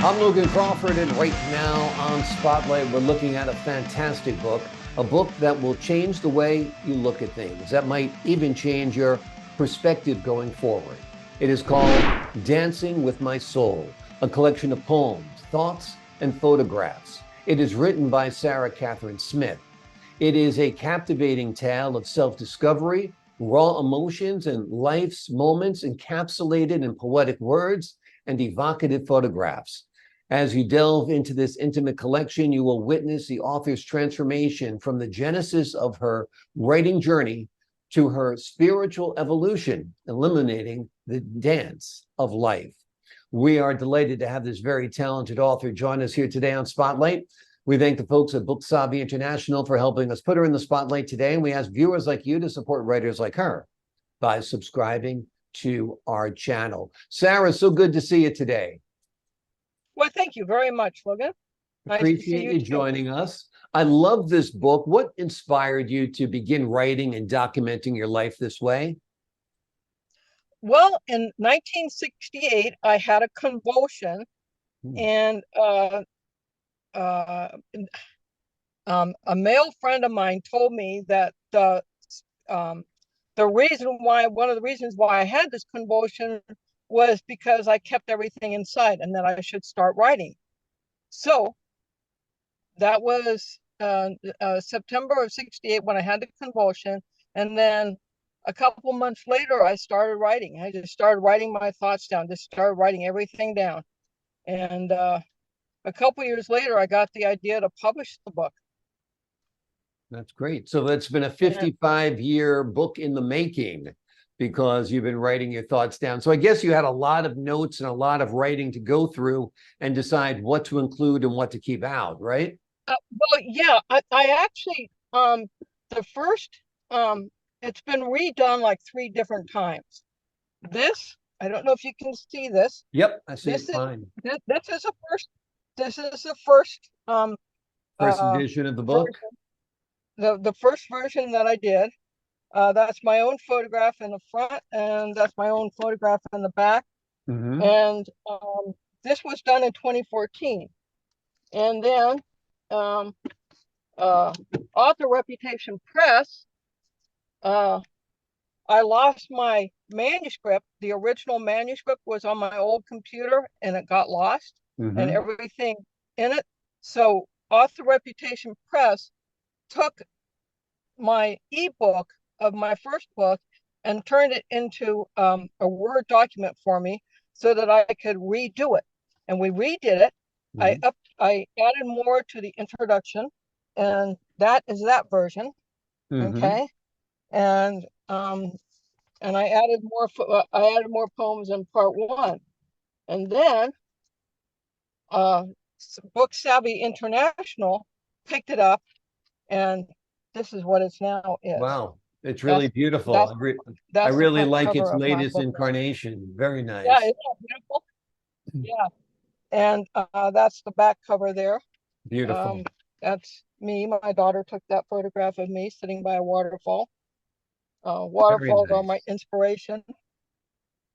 I'm Logan Crawford, and right now on Spotlight, we're looking at a fantastic book, a book that will change the way you look at things, that might even change your perspective going forward. It is called Dancing with My Soul, a collection of poems, thoughts, and photographs. It is written by Sarah Catherine Smith. It is a captivating tale of self-discovery, raw emotions, and life's moments encapsulated in poetic words and evocative photographs. As you delve into this intimate collection, you will witness the author's transformation from the genesis of her writing journey to her spiritual evolution, illuminating the dance of life. We are delighted to have this very talented author join us here today on Spotlight. We thank the folks at Book Savvy International for helping us put her in the spotlight today, and we ask viewers like you to support writers like her by subscribing to our channel. Sarah, so good to see you today. Well, thank you very much, Logan. Nice to see Appreciate you you too. joining us. I love this book. What inspired you to begin writing and documenting your life this way? Well, in 1968, I had a convulsion, and a male friend of mine told me that one of the reasons why I had this convulsion was because I kept everything inside and that I should start writing. So that was September of 68 when I had the convulsion. And then a couple months later, I started writing. I just started writing my thoughts down, just started writing everything down. And a couple years later, I got the idea to publish the book. That's great. So that's been a 55-year book in the making because you've been writing your thoughts down. So I guess you had a lot of notes and a lot of writing to go through and decide what to include and what to keep out, right? Well, yeah, I actually, the first, it's been redone like 3 different times. This, I don't know if you can see this. Yep, I see This it fine. this is the first, this is the first, First edition of the book. The first version that I did. That's my own photograph in the front, and that's my own photograph in the back. Mm-hmm. And this was done in 2014. And then Author Reputation Press, I lost my manuscript. The original manuscript was on my old computer and it got lost, and everything in it. So Author Reputation Press took my ebook of my first book and turned it into a Word document for me so that I could redo it. And we redid it. I added more to the introduction, and that is that version. Okay. And I added more poems in part 1. And then Book Savvy International picked it up, and this is what it's now is. Wow, it's really beautiful. I really like its latest incarnation. Very nice. Yeah, isn't that beautiful? Yeah. And that's the back cover there. Beautiful. That's me. My daughter took that photograph of me sitting by a waterfall. Waterfalls are my inspiration.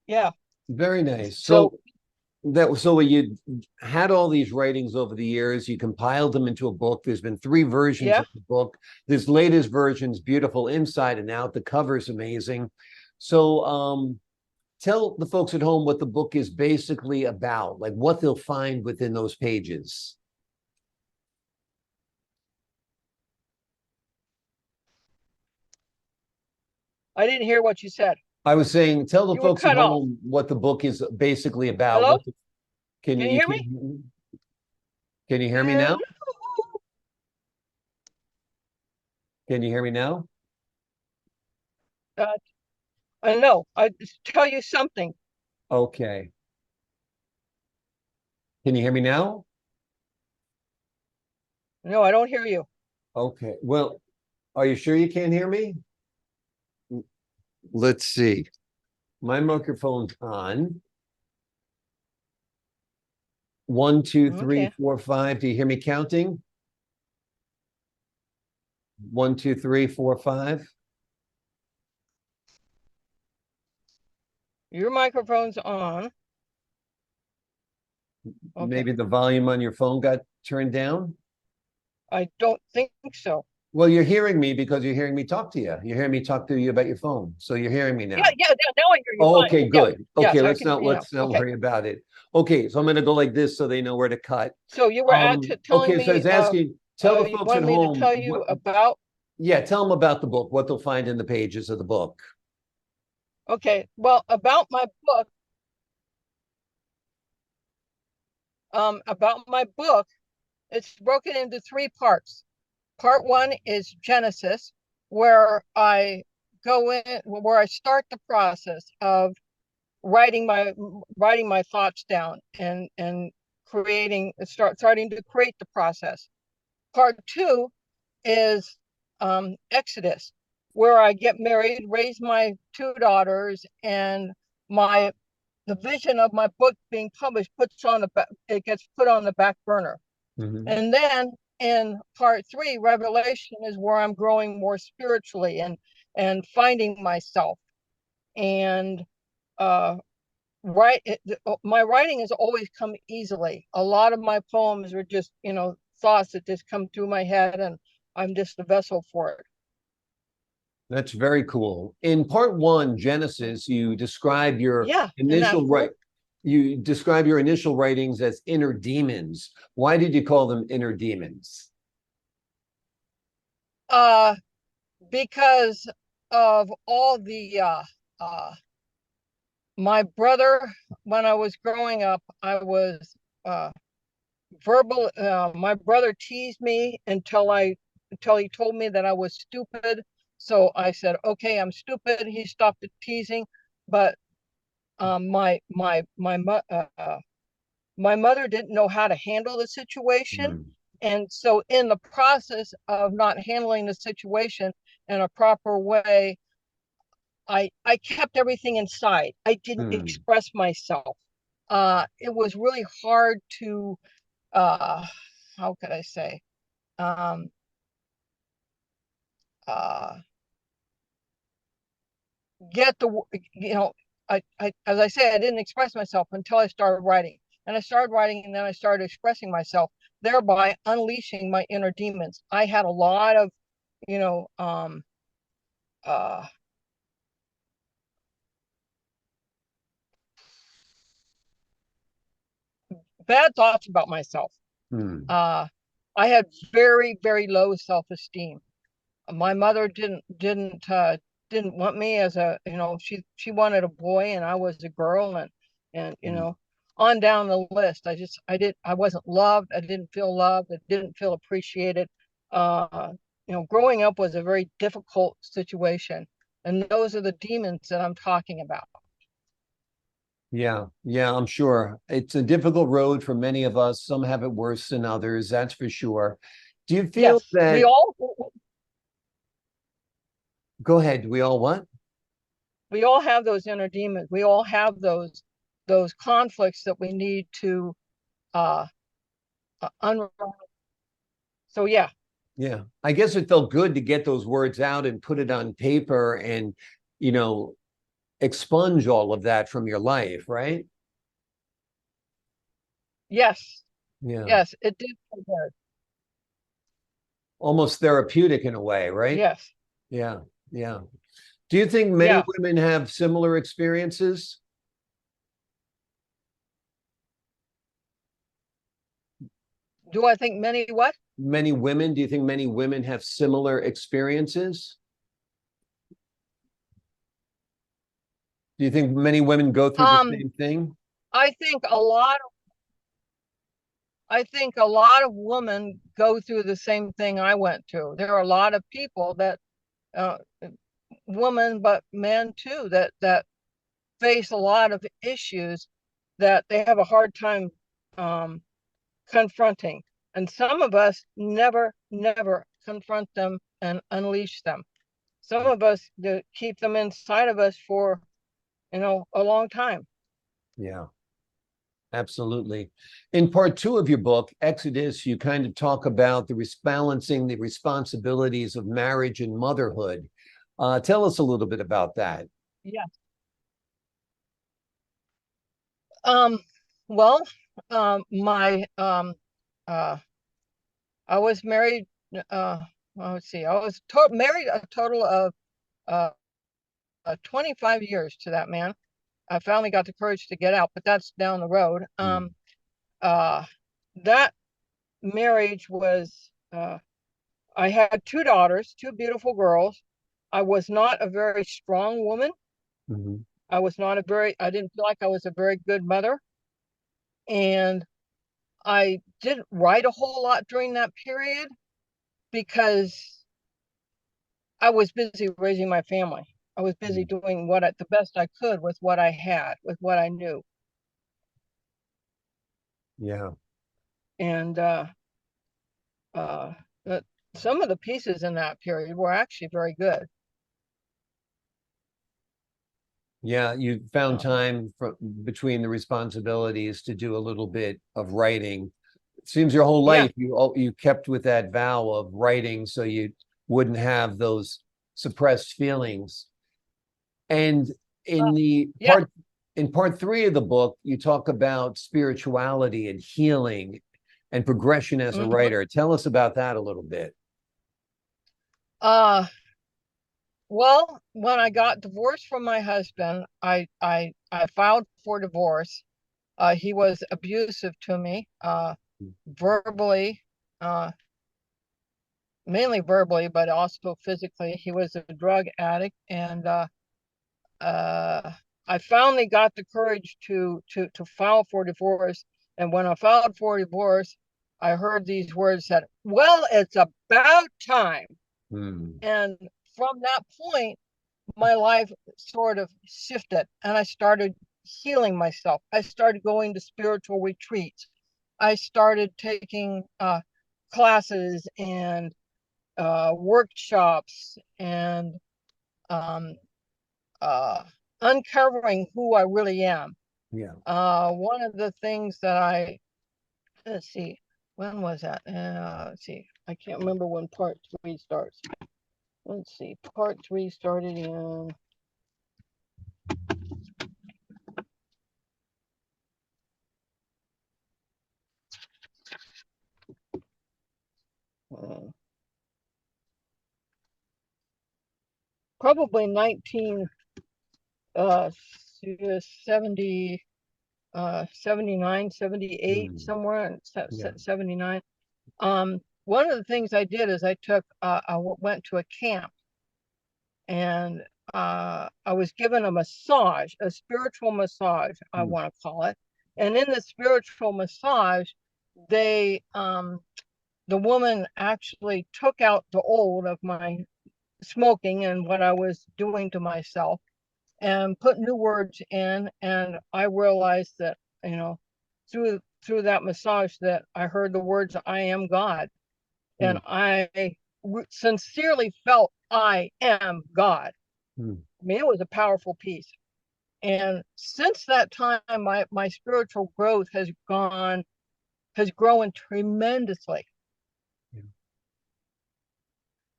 Yeah. Very nice. So you had all these writings over the years, you compiled them into a book. There's been 3 versions of the book. This latest version's beautiful inside and out. The cover's amazing. So tell the folks at home what the book is basically about, like what they'll find within those pages. I didn't hear what you said. I was saying, tell the folks at home what the book is basically about. Hello? Can you hear me? Can you hear me now? Can you hear me now? No, I tell you something. Okay. Can you hear me now? No, I don't hear you. Okay. Well, are you sure you can't hear me? Let's see. My microphone's on. 1, 2, 3, 4, 5. Do you hear me counting? 1, 2, 3, 4, 5. Your microphone's on. Okay. Maybe the volume on your phone got turned down? I don't think so. Well, you're hearing me because you're hearing me talk to you. You're hearing me talk to you about your phone. So you're hearing me Yeah, now. yeah, now I hear you Oh, fine. okay, Yes, good. yes, Okay, I let's can hear not you now. let's not Okay. worry about it. Okay, so I'm gonna go like this so they know where to cut. So you were telling Okay, so I me, was asking, tell the you folks at wanted me to home tell you what, about, yeah, tell them about the book, what they'll find in the pages of the book. okay, well, about my book, it's broken into three parts. Part one is Genesis, where I where I start the process of writing my thoughts down and starting to create the process. Part two is Exodus, where I get married, raise my two daughters, and my the vision of my book being published it gets put on the back burner. Mhm. And then in part three, Revelation is where I'm growing more spiritually and finding myself. And uh, my writing has always come easily. A lot of my poems are just thoughts that just come through my head, and I'm just the vessel for it. That's very cool. In part one, Genesis, you describe your Yeah, isn't that initial cool? you describe your initial writings as inner demons. Why did you call them inner demons? Uh, because of all the my brother, when I was growing up, I was uh verbal. My brother teased me until he told me that I was stupid. So I said, okay, I'm stupid. He stopped the teasing. But my mother didn't know how to handle the situation. Hmm. And so in the process of not handling the situation in a proper way, I kept everything inside. I didn't Hmm. express myself. It was really hard to how could I say? Um, uh, get the you know I as I say, I didn't express myself until I started writing, and I started writing, and then I started expressing myself, thereby unleashing my inner demons. I had a lot of you know uh bad thoughts about myself. Hmm. uh I had very, very low self-esteem. My mother didn't want me as a she wanted a boy, and I was a girl, and Hmm. on down the list. I wasn't loved. I didn't feel loved. I didn't feel appreciated. Growing up was a very difficult situation, and those are the demons that I'm talking about. Yeah, yeah, I'm sure. It's a difficult road for many of us. Some have it worse than others, that's for sure. Do you feel Yes, that, go ahead, we all what? we all have those inner demons. We all have those conflicts that we need to uh unravel. So yeah. Yeah, I guess it felt good to get those words out and put it on paper and, you know, expunge all of that from your life, right? Yes, Yeah, yes, it did feel good. almost therapeutic in a way, right? Yes, Yeah, yeah. Do you think many yeah. women have similar experiences? Do I think many what? Many women, do you think many women have similar experiences? Do you think many women go through the Um, same thing? I think a lot of I think a lot of women go through the same thing I went through. There are a lot of people that uh, women, but men too, that face a lot of issues that they have a hard time um, confronting. And some of us never confront them and unleash them. Some of us keep them inside of us for a long time. Yeah. Absolutely. In part two of your book, Exodus, you kind of talk about balancing the responsibilities of marriage and motherhood. Tell us a little bit about that. Yeah. Um, well, my I was married. Let's see. I was married a total of 25 years to that man. I finally got the courage to get out, but that's down the road. That marriage was. I had two daughters, two beautiful girls. I was not a very strong woman. I was not a very. I didn't feel like I was a very good mother, and I didn't write a whole lot during that period because I was busy raising my family. I was busy doing the best I could with what I had, with what I knew. Yeah. And some of the pieces in that period were actually very good. Yeah, you found time between the responsibilities to do a little bit of writing. It seems your whole life you kept with that vow of writing so you wouldn't have those suppressed feelings. And in part 3 of the book, you talk about spirituality and healing and progression as a writer. Tell us about that a little bit. Well, when I got divorced from my husband, I filed for divorce. He was abusive to me, verbally, mainly verbally, but also physically. He was a drug addict, and I finally got the courage to file for divorce. And when I filed for divorce, I heard these words that, "Well, it's about time." And from that point, my life sort of shifted, and I started healing myself. I started going to spiritual retreats. I started taking classes and workshops and uncovering who I really am. Yeah. One of the things that let's see, when was that? Let's see, I can't remember when part 3 starts. Let's see, part 3 started in probably 1970, 79, 78, somewhere 79. One of the things I did is I went to a camp, and I was given a massage, a spiritual massage, I want to call it. And in the spiritual massage, the woman actually took out the old of my smoking and what I was doing to myself, and put new words in. And I realized that, through that massage, that I heard the words, "I am God." And I sincerely felt I am God. I mean, it was a powerful piece. And since that time, my spiritual growth has grown tremendously.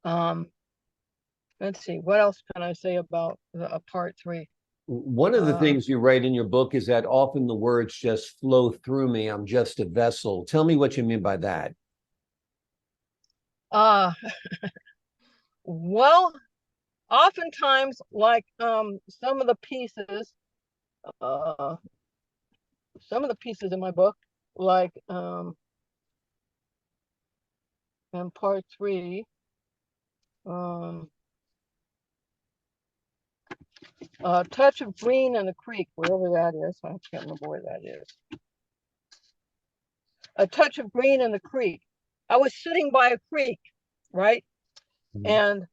Let's see, what else can I say about part 3? One of the things you write in your book is that often the words just flow through me. I'm just a vessel. Tell me what you mean by that. Well, oftentimes, like some of the pieces in my book, like in part 3, touch of green in the creek, wherever that is. I can't remember where that is. A touch of green in the creek. I was sitting by a creek, right? And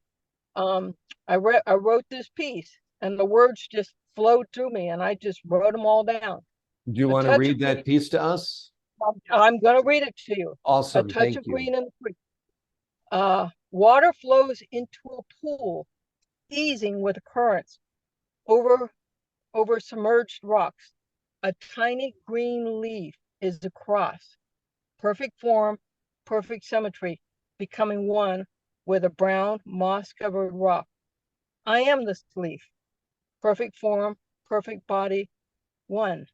I wrote this piece, and the words just flowed through me, and I just wrote them all down. Do you want to read that piece to us? I'm going to read it to you. Awesome. A touch of green in the creek. Water flows into a pool, easing with the currents over submerged rocks. A tiny green leaf is the cross. Perfect form, perfect symmetry, becoming one with a brown moss-covered rock. I am this leaf. Perfect form, perfect body, one.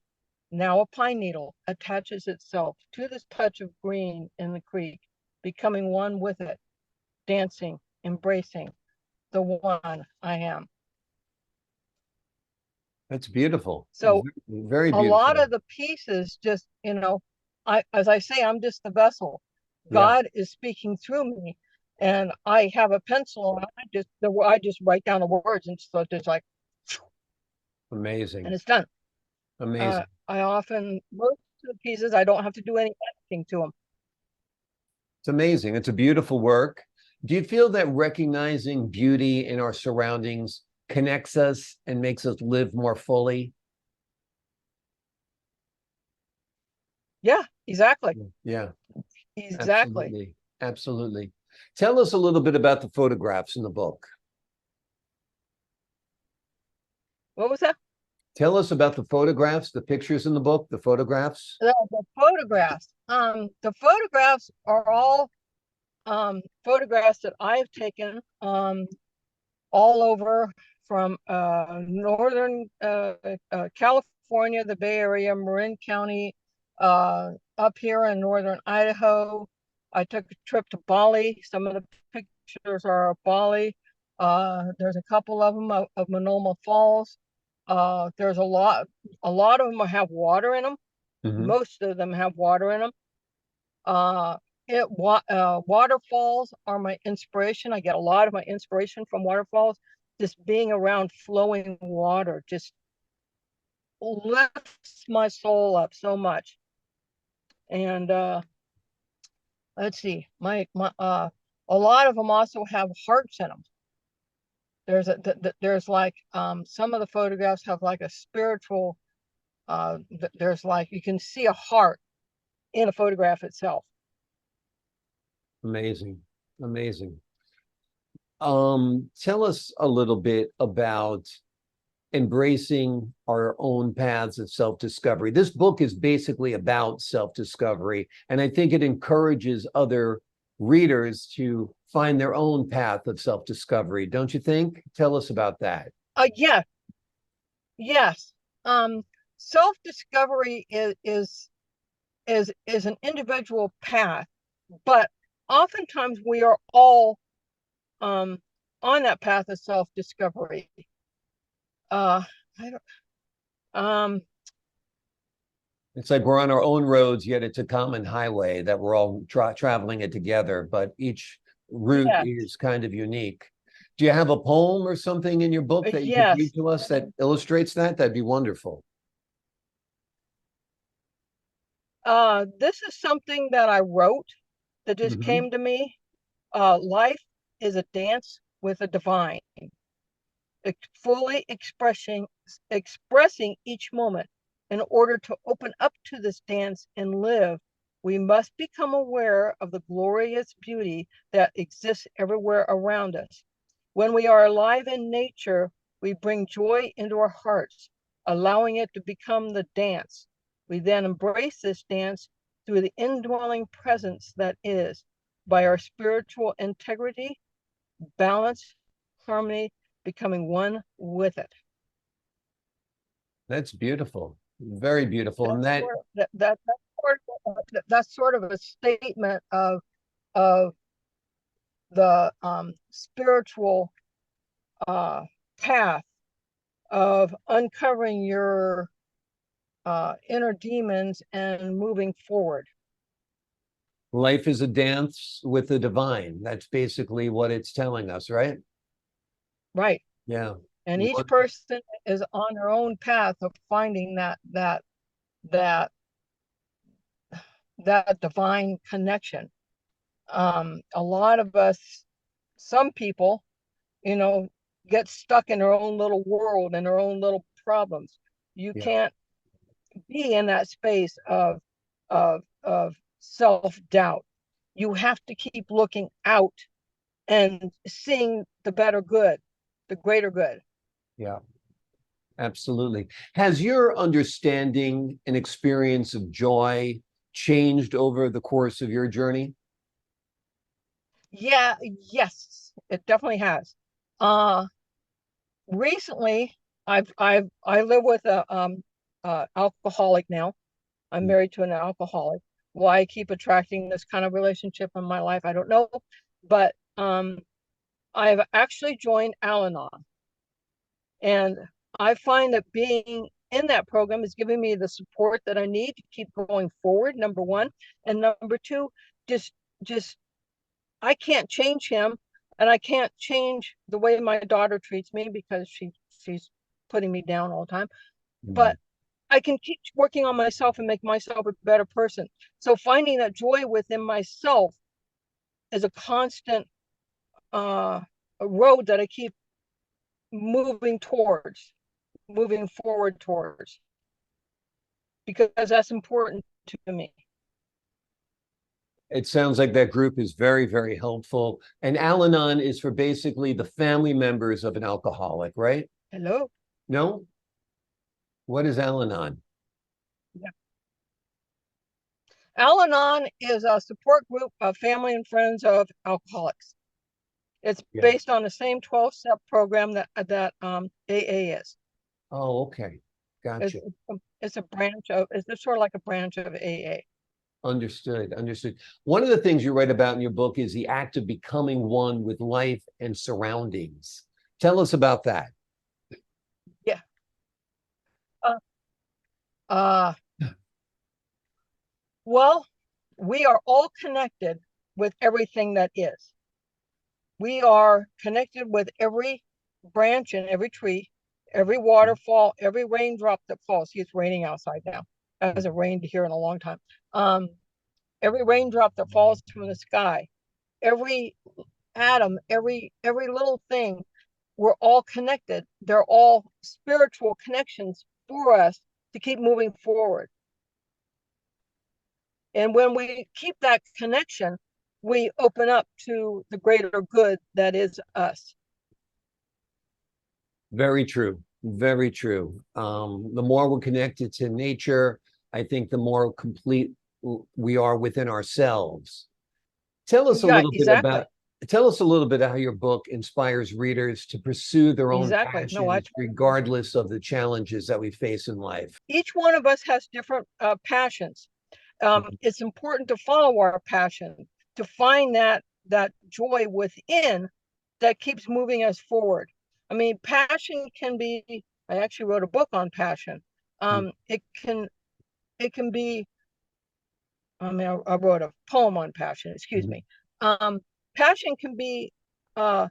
Now a pine needle attaches itself to this touch of green in the creek, becoming one with it, dancing, embracing the one I am. That's beautiful. So Very a lot beautiful. of the pieces just, as I say, I'm just the vessel. Yeah, God is speaking through me, and I have a pencil and I just write down the words, and so it's like, and amazing. it's done. Amazing. I often, most of the pieces, I don't have to do any editing to them. It's amazing. It's a beautiful work. Do you feel that recognizing beauty in our surroundings connects us and makes us live more fully? Yeah, exactly. Yeah, Exactly. absolutely. Absolutely. Tell us a little bit about the photographs in the book. What was that? Tell us about the photographs, the pictures in the book, the photographs. The photographs. The photographs are all photographs that I've taken all over from northern California, the Bay Area, Marin County, up here in northern Idaho. I took a trip to Bali. Some of the pictures are of Bali. There's a couple of them of Monoma Falls. There's a lot of them have water in them. Mhm. Most of them have water in them. Uh, Waterfalls are my inspiration. I get a lot of my inspiration from waterfalls. Just being around flowing water just lifts my soul up so much. And let's see, my a lot of them also have hearts in them. There's like some of the photographs have like a spiritual. There's like you can see a heart in a photograph itself. Amazing. Amazing. Tell us a little bit about embracing our own paths of self-discovery. This book is basically about self-discovery, and I think it encourages other readers to find their own path of self-discovery. Don't you think? Tell us about that. Yeah, yes. Self-discovery is an individual path, but oftentimes we are all um on that path of self-discovery. I don't It's like we're on our own roads, yet it's a common highway that we're all traveling it together, but each route yeah, is kind of unique. Do you have a poem or something in your book that you could read yes. to us that illustrates that? That'd be wonderful. This is something that I wrote that just Mhm. came to me. Life is a dance with a divine, fully expressing each moment. In order to open up to this dance and live, we must become aware of the glorious beauty that exists everywhere around us. When we are alive in nature, we bring joy into our hearts, allowing it to become the dance. We then embrace this dance through the indwelling presence that is, by our spiritual integrity, balance, harmony, becoming one with it. That's beautiful. Very beautiful. And That's that, sort of that's sort of a statement of the spiritual uh, path of uncovering your inner demons and moving forward. life is a dance with the divine. That's basically what it's telling us, right? Right. Yeah. And each What- person is on their own path of finding that that divine connection. A lot of us, some people, you know, get stuck in their own little world and their own little problems. You Yeah. can't be in that space of self-doubt. You have to keep looking out and seeing the better good, the greater good. Yeah. Absolutely. Has your understanding and experience of joy changed over the course of your journey? Yeah, yes, it definitely has. Uh Recently I live with alcoholic now. I'm married to an alcoholic. Why I keep attracting this kind of relationship in my life, I don't know. But I've actually joined Al-Anon. And I find that being in that program is giving me the support that I need to keep going forward, number one. And number two, just I can't change him, and I can't change the way my daughter treats me because she's putting me down all the time. But I can keep working on myself and make myself a better person. So finding that joy within myself is a constant a road that I keep moving forward towards, because that's important to me. It sounds like that group is very, very helpful. And Al-Anon is for basically the family members of an alcoholic, right? Hello? No? What is Al-Anon? Yeah. Al-Anon is a support group of family and friends of alcoholics. It's based on the same 12-step program that AA is. Oh, okay. Gotcha. It's a branch of, it's sort of like a branch of AA. Understood. One of the things you write about in your book is the act of becoming one with life and surroundings. Tell us about that. Yeah. Well, we are all connected with everything that is. We are connected with every branch and every tree, every waterfall, every raindrop that falls. See, it's raining outside now. It hasn't rained here in a long time. Every raindrop that falls from the sky, every atom, every little thing, we're all connected. They're all spiritual connections for us to keep moving forward. And when we keep that connection, we open up to the greater good that is us. Very true. Very true. The more we're connected to nature, I think the more complete we are within ourselves. Tell us a little bit about how your book inspires readers to pursue their own passions, regardless of the challenges that we face in life. Each one of us has different passions. It's important to follow our passion, to find that joy within that keeps moving us forward. I mean, passion can be, I actually wrote a book on passion. It can be, I mean, I wrote a poem on passion, excuse me. Passion can be it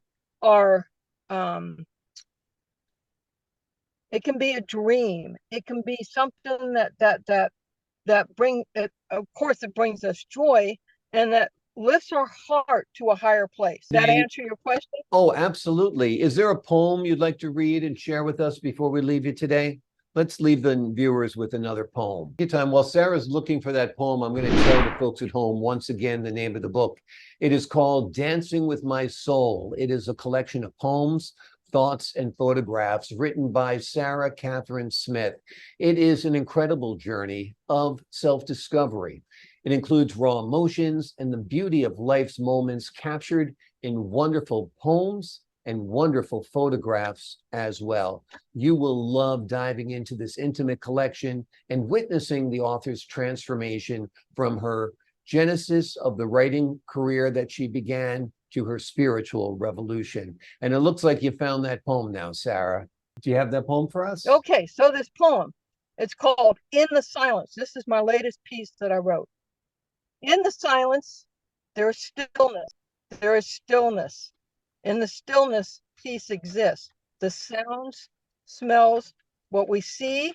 can be a dream. It can be something that brings it, of course, it brings us joy, and that lifts our heart to a higher place. Does that answer your question? Oh, absolutely. Is there a poem you'd like to read and share with us before we leave you today? Let's leave the viewers with another poem. While Sarah's looking for that poem, I'm going to tell the folks at home once again the name of the book. It is called Dancing with My Soul. It is a collection of poems, thoughts, and photographs written by Sarah Catherine Smith. It is an incredible journey of self-discovery. It includes raw emotions and the beauty of life's moments captured in wonderful poems and wonderful photographs as well. You will love diving into this intimate collection and witnessing the author's transformation from her genesis of the writing career that she began to her spiritual revolution. And it looks like you found that poem now, Sarah. Do you have that poem for us? Okay, so this poem, it's called In the Silence. This is my latest piece that I wrote. In the silence, there is stillness. There is stillness. In the stillness, peace exists. The sounds, smells, what we see,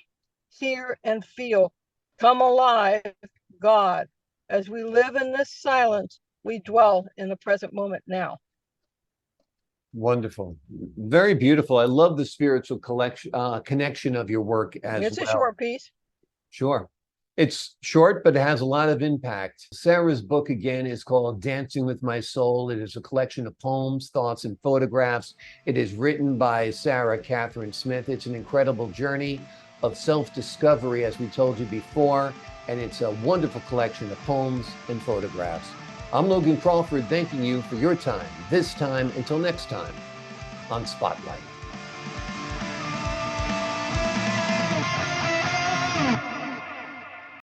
hear, and feel come alive, God. As we live in this silence, we dwell in the present moment now. Wonderful. Very beautiful. I love the spiritual connection of your work as well. It's a short piece. Sure. It's short, but it has a lot of impact. Sarah's book, again, is called Dancing with My Soul. It is a collection of poems, thoughts, and photographs. It is written by Sarah Catherine Smith. It's an incredible journey of self-discovery, as we told you before, and it's a wonderful collection of poems and photographs. I'm Logan Crawford, thanking you for your time, this time until next time on Spotlight.